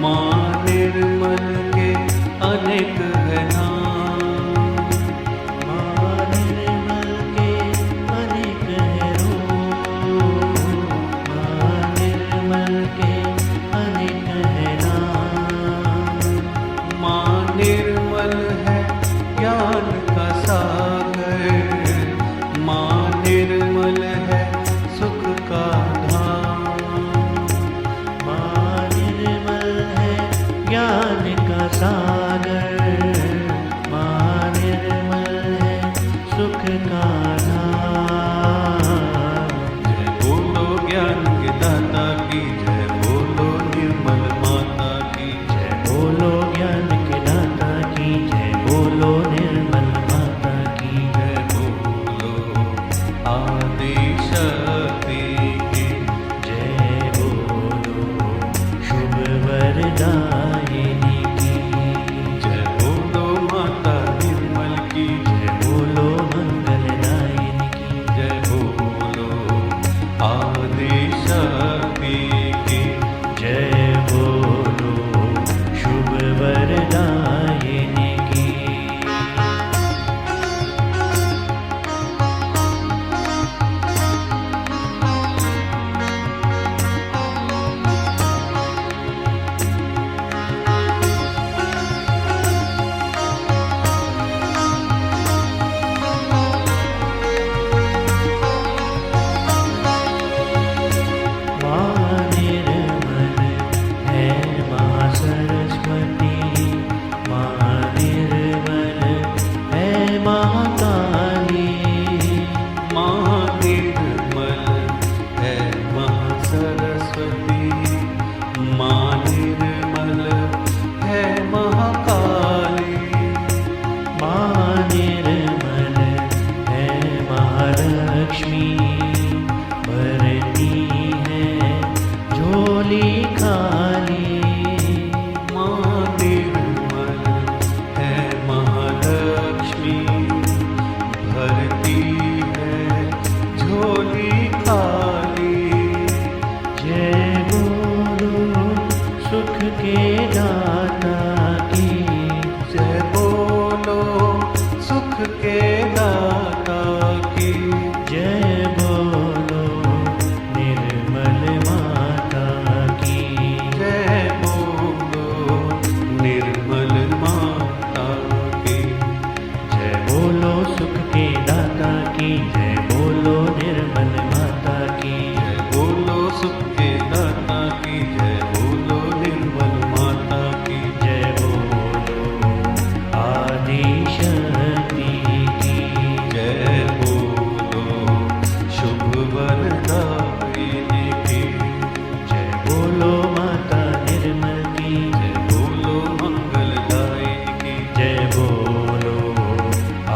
माँ निर्मल के अनेक है नाम, माँ निर्मल के अनेक है रूप, माँ निर्मल के अनेक है नाम। माँ निर्मल है ज्ञान का सागर, माँ निर्मल है सुख का धाम, माँ निर्मल है ज्ञान का सागर, माँ निर्मल है सुख का धाम। जय बोलो ज्ञान के दाता की, जय बोलो निर्मल माता की, जय बोलो ज्ञान के दाता की, जय बोलो निर्मल माता की। जय बोलो आदि शक्ति की, जय बोलो शुभ वरदायिनी की, जय बोलो माता निर्मल की, जय बोलो मंगलदायिनी की। जय बोलो आदि शक्ति की। जय बोलो शुभ वरदायिनी की। माँ निर्मल है माँ सरस्वती, माँ निर्मल है माँ काली, माँ निर्मल है माँ सरस्वती, माँ निर्मल है महाकाली, माँ निर्मल है महालक्ष्मी, भरती है झोली खाली। माँ निर्मल है महालक्ष्मी, भरती है झोली खाली। जय बोलो सुख के दाता की, जय बोलो सुख के दाता की, जय बोलो निर्मल माता की। जय बोलो निर्मल माता की। जय बोलो सुख के दाता की, जय बोलो निर्मल माता की। जय बोलो सुख के दाता की, जय बोलो निर्मल माता की। जय बोलो आदि शक्ति की, जय बोलो शुभ वरदायिनी की, जय बोलो माता निर्मल की। जय बोलो मंगलदायिनी की, जय बोलो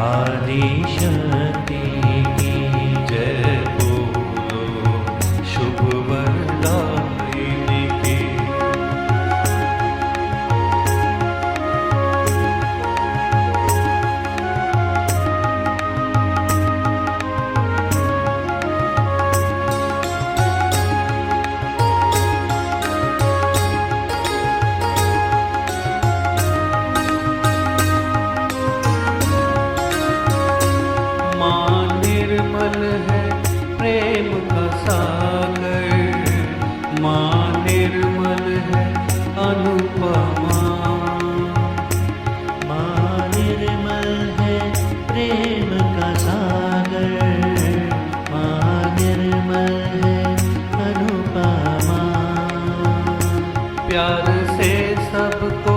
आदि शक्ति की। जय बोलो शुभ वरदायिनी की। माँ निर्मल है प्रेम का सागर, माँ निर्मल है अनुपमा, माँ निर्मल है प्रेम का सागर, माँ निर्मल है अनुपमा। प्यार से सबको